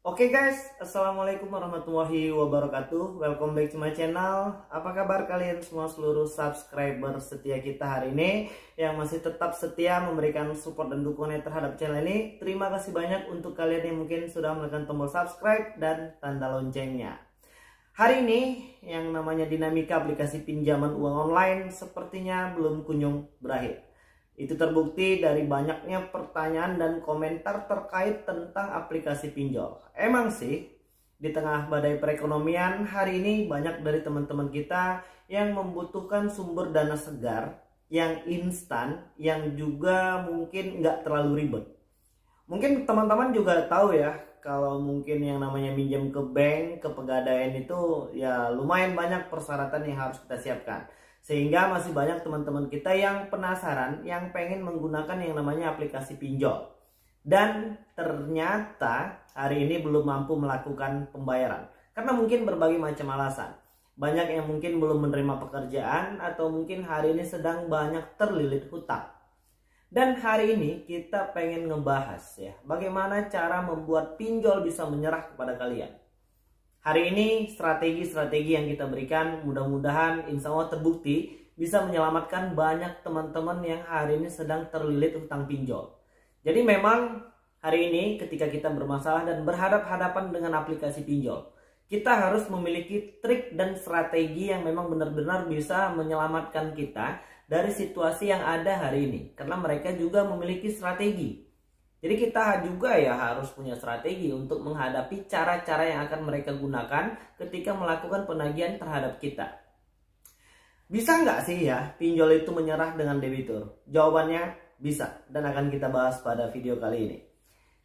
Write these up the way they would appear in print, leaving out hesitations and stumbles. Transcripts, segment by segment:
Oke guys, Assalamualaikum warahmatullahi wabarakatuh. Welcome back to my channel. Apa kabar kalian semua seluruh subscriber setia kita hari ini yang masih tetap setia memberikan support dan dukungannya terhadap channel ini. Terima kasih banyak untuk kalian yang mungkin sudah menekan tombol subscribe dan tanda loncengnya. Hari ini yang namanya dinamika aplikasi pinjaman uang online sepertinya belum kunjung berakhir. Itu terbukti dari banyaknya pertanyaan dan komentar terkait tentang aplikasi pinjol. Emang sih, di tengah badai perekonomian hari ini banyak dari teman-teman kita yang membutuhkan sumber dana segar, yang instan, yang juga mungkin nggak terlalu ribet. Mungkin teman-teman juga tahu ya, kalau mungkin yang namanya minjem ke bank, ke Pegadaian itu ya lumayan banyak persyaratan yang harus kita siapkan. Sehingga masih banyak teman-teman kita yang penasaran, yang pengen menggunakan yang namanya aplikasi pinjol. Dan ternyata hari ini belum mampu melakukan pembayaran. Karena mungkin berbagai macam alasan. Banyak yang mungkin belum menerima pekerjaan atau mungkin hari ini sedang banyak terlilit hutang. Dan hari ini kita pengen ngebahas ya, bagaimana cara membuat pinjol bisa menyerah kepada kalian. Hari ini strategi-strategi yang kita berikan mudah-mudahan insya Allah terbukti bisa menyelamatkan banyak teman-teman yang hari ini sedang terlilit hutang pinjol. Jadi memang hari ini ketika kita bermasalah dan berhadapan-hadapan dengan aplikasi pinjol, kita harus memiliki trik dan strategi yang memang benar-benar bisa menyelamatkan kita dari situasi yang ada hari ini. Karena mereka juga memiliki strategi. Jadi kita juga ya harus punya strategi untuk menghadapi cara-cara yang akan mereka gunakan ketika melakukan penagihan terhadap kita. Bisa nggak sih ya pinjol itu menyerah dengan debitur? Jawabannya bisa dan akan kita bahas pada video kali ini.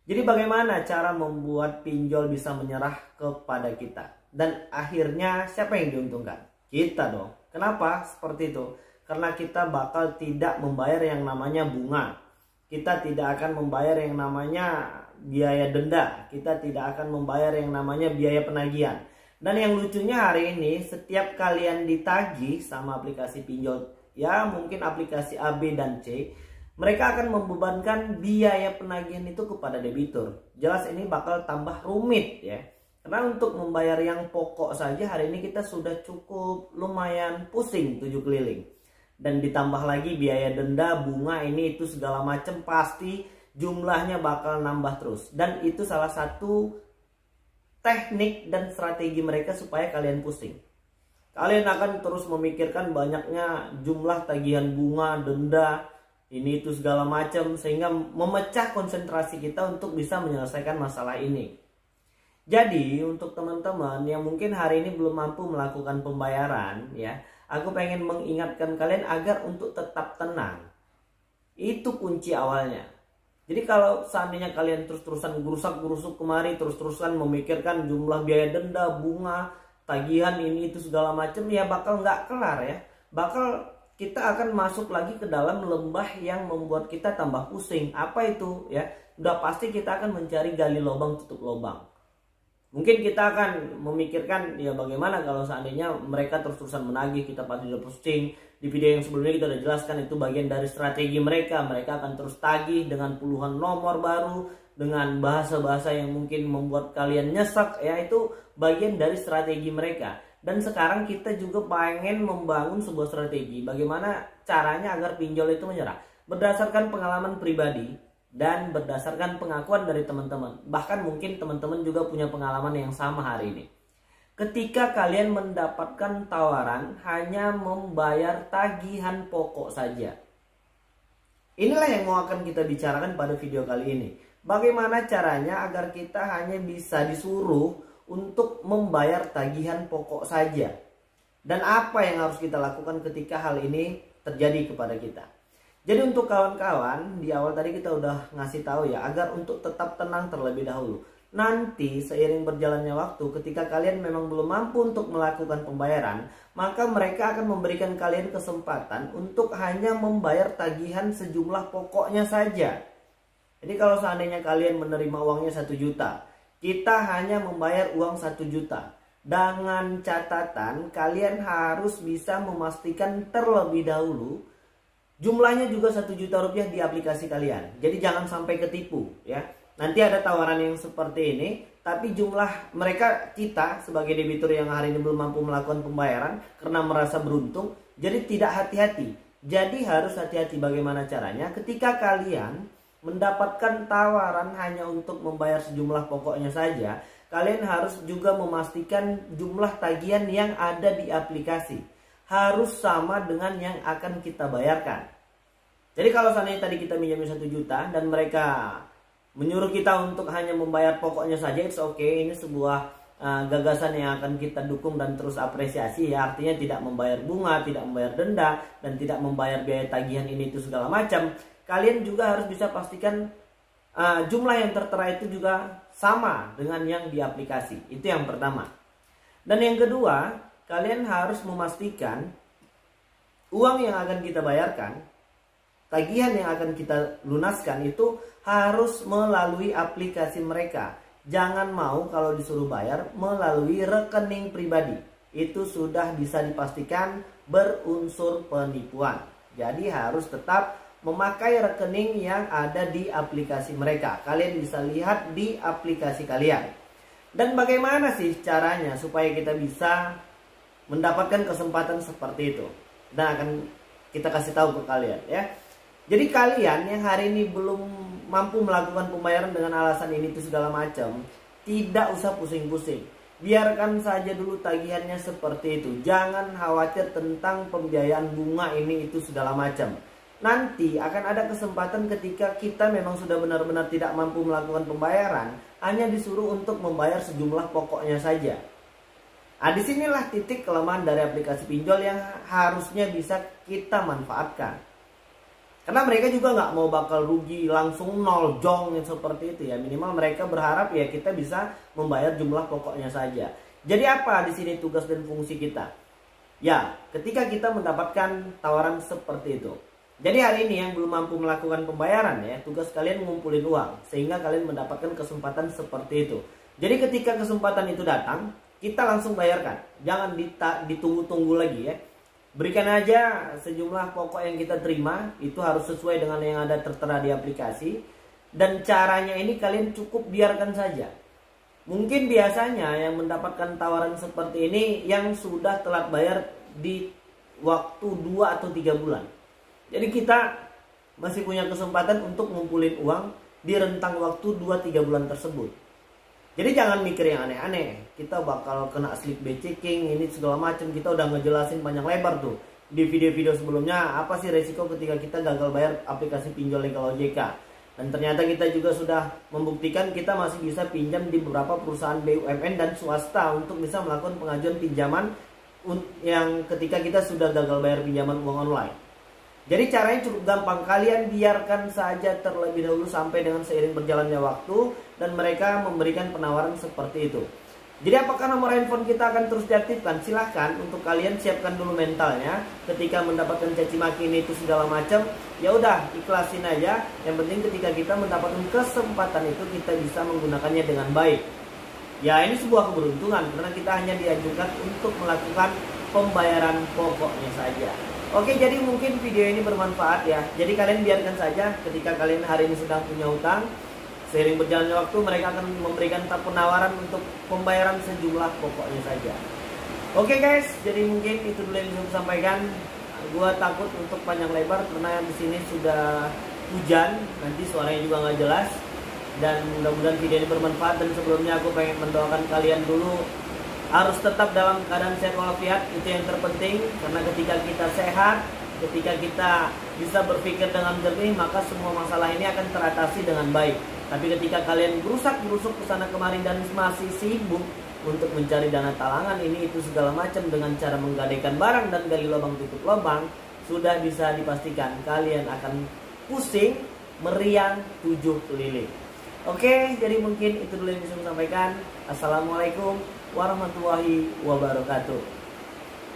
Jadi bagaimana cara membuat pinjol bisa menyerah kepada kita? Dan akhirnya siapa yang diuntungkan? Kita dong. Kenapa seperti itu? Karena kita bakal tidak membayar yang namanya bunga. Kita tidak akan membayar yang namanya biaya denda. Kita tidak akan membayar yang namanya biaya penagihan. Dan yang lucunya hari ini setiap kalian ditagih sama aplikasi pinjol, ya mungkin aplikasi A, B, dan C, mereka akan membebankan biaya penagihan itu kepada debitur. Jelas ini bakal tambah rumit ya. Karena untuk membayar yang pokok saja hari ini kita sudah cukup lumayan pusing 7 keliling. Dan ditambah lagi biaya denda, bunga ini itu segala macam pasti jumlahnya bakal nambah terus. Dan itu salah satu teknik dan strategi mereka supaya kalian pusing. Kalian akan terus memikirkan banyaknya jumlah tagihan bunga, denda, ini itu segala macam. Sehingga memecah konsentrasi kita untuk bisa menyelesaikan masalah ini. Jadi untuk teman-teman yang mungkin hari ini belum mampu melakukan pembayaran ya, aku pengen mengingatkan kalian agar untuk tetap tenang. Itu kunci awalnya. Jadi kalau seandainya kalian terus-terusan gerusak-gerusuk kemari, terus-terusan memikirkan jumlah biaya denda, bunga, tagihan ini itu segala macam, ya bakal nggak kelar ya. Bakal kita akan masuk lagi ke dalam lembah yang membuat kita tambah pusing. Apa itu ya? Udah pasti kita akan mencari gali lubang tutup lubang. Mungkin kita akan memikirkan ya bagaimana kalau seandainya mereka terus-terusan menagih, kita pasti udah pusing. Di video yang sebelumnya kita udah jelaskan itu bagian dari strategi mereka. Mereka akan terus tagih dengan puluhan nomor baru, dengan bahasa-bahasa yang mungkin membuat kalian nyesek ya, itu bagian dari strategi mereka. Dan sekarang kita juga pengen membangun sebuah strategi bagaimana caranya agar pinjol itu menyerah. Berdasarkan pengalaman pribadi dan berdasarkan pengakuan dari teman-teman. Bahkan mungkin teman-teman juga punya pengalaman yang sama hari ini. Ketika kalian mendapatkan tawaran hanya membayar tagihan pokok saja. Inilah yang mau akan kita bicarakan pada video kali ini. Bagaimana caranya agar kita hanya bisa disuruh untuk membayar tagihan pokok saja. Dan apa yang harus kita lakukan ketika hal ini terjadi kepada kita. Jadi untuk kawan-kawan, di awal tadi kita udah ngasih tahu ya, agar untuk tetap tenang terlebih dahulu. Nanti seiring berjalannya waktu, ketika kalian memang belum mampu untuk melakukan pembayaran, maka mereka akan memberikan kalian kesempatan untuk hanya membayar tagihan sejumlah pokoknya saja. Jadi kalau seandainya kalian menerima uangnya 1 juta, kita hanya membayar uang 1 juta. Dengan catatan kalian harus bisa memastikan terlebih dahulu jumlahnya juga 1 juta rupiah di aplikasi kalian. Jadi jangan sampai ketipu ya. nanti ada tawaran yang seperti ini, tapi jumlah mereka, kita sebagai debitur yang hari ini belum mampu melakukan pembayaran karena merasa beruntung, jadi tidak hati-hati. Jadi harus hati-hati bagaimana caranya ketika kalian mendapatkan tawaran hanya untuk membayar sejumlah pokoknya saja, kalian harus juga memastikan jumlah tagihan yang ada di aplikasi harus sama dengan yang akan kita bayarkan. Jadi kalau seandainya tadi kita minjamin 1 juta dan mereka menyuruh kita untuk hanya membayar pokoknya saja, it's okay. Ini sebuah gagasan yang akan kita dukung dan terus apresiasi ya. Artinya tidak membayar bunga, tidak membayar denda, dan tidak membayar biaya tagihan ini itu segala macam. Kalian juga harus bisa pastikan jumlah yang tertera itu juga sama dengan yang di aplikasi. Itu yang pertama. Dan yang kedua, kalian harus memastikan uang yang akan kita bayarkan, tagihan yang akan kita lunaskan itu harus melalui aplikasi mereka. Jangan mau kalau disuruh bayar melalui rekening pribadi. Itu sudah bisa dipastikan berunsur penipuan. Jadi harus tetap memakai rekening yang ada di aplikasi mereka. Kalian bisa lihat di aplikasi kalian. Dan bagaimana sih caranya supaya kita bisa mendapatkan kesempatan seperti itu? Dan akan kita kasih tahu ke kalian ya. Jadi kalian yang hari ini belum mampu melakukan pembayaran dengan alasan ini itu segala macam, tidak usah pusing-pusing. Biarkan saja dulu tagihannya seperti itu. Jangan khawatir tentang pembiayaan bunga ini itu segala macam. Nanti akan ada kesempatan ketika kita memang sudah benar-benar tidak mampu melakukan pembayaran, hanya disuruh untuk membayar sejumlah pokoknya saja. Nah, disinilah titik kelemahan dari aplikasi pinjol yang harusnya bisa kita manfaatkan. Karena mereka juga nggak mau bakal rugi langsung nol jong seperti itu ya. Minimal mereka berharap ya kita bisa membayar jumlah pokoknya saja. Jadi apa di sini tugas dan fungsi kita? Ya, ketika kita mendapatkan tawaran seperti itu. Jadi hari ini yang belum mampu melakukan pembayaran ya, tugas kalian ngumpulin uang sehingga kalian mendapatkan kesempatan seperti itu. Jadi ketika kesempatan itu datang, kita langsung bayarkan. Jangan ditunggu-tunggu lagi ya. Berikan aja sejumlah pokok yang kita terima, itu harus sesuai dengan yang ada tertera di aplikasi. Dan caranya ini kalian cukup biarkan saja. Mungkin biasanya yang mendapatkan tawaran seperti ini yang sudah telat bayar di waktu 2 atau 3 bulan. Jadi kita masih punya kesempatan untuk ngumpulin uang di rentang waktu 2-3 bulan tersebut. Jadi jangan mikir yang aneh-aneh. Kita bakal kena slip checking ini segala macam. Kita udah ngejelasin panjang lebar tuh di video-video sebelumnya apa sih resiko ketika kita gagal bayar aplikasi pinjol legal OJK. Dan ternyata kita juga sudah membuktikan kita masih bisa pinjam di beberapa perusahaan BUMN dan swasta untuk bisa melakukan pengajuan pinjaman yang ketika kita sudah gagal bayar pinjaman uang online. Jadi caranya cukup gampang, kalian biarkan saja terlebih dahulu sampai dengan seiring berjalannya waktu dan mereka memberikan penawaran seperti itu. Jadi apakah nomor handphone kita akan terus diaktifkan? Silahkan, untuk kalian siapkan dulu mentalnya. Ketika mendapatkan caci maki ini itu segala macam, ya udah ikhlasin aja. Yang penting ketika kita mendapatkan kesempatan itu kita bisa menggunakannya dengan baik. Ya ini sebuah keberuntungan karena kita hanya diajukan untuk melakukan pembayaran pokoknya saja. Oke, jadi mungkin video ini bermanfaat ya. Jadi kalian biarkan saja ketika kalian hari ini sedang punya utang, seiring berjalannya waktu mereka akan memberikan penawaran untuk pembayaran sejumlah pokoknya saja. Oke guys, jadi mungkin itu dulu yang bisa saya sampaikan. Gua takut untuk panjang lebar karena di sini sudah hujan, nanti suaranya juga nggak jelas. Dan mudah-mudahan video ini bermanfaat. Dan sebelumnya aku pengen mendoakan kalian dulu harus tetap dalam keadaan sehat walafiat, itu yang terpenting. Karena ketika kita sehat, ketika kita bisa berpikir dengan jernih, maka semua masalah ini akan teratasi dengan baik. Tapi ketika kalian gerusak-gerusuk ke sana kemari dan masih sibuk untuk mencari dana talangan ini itu segala macam dengan cara menggadaikan barang dan gali lubang tutup lubang, sudah bisa dipastikan kalian akan pusing, meriang, 7 keliling. Oke, jadi mungkin itu dulu yang bisa saya sampaikan. Assalamualaikum warahmatullahi wabarakatuh.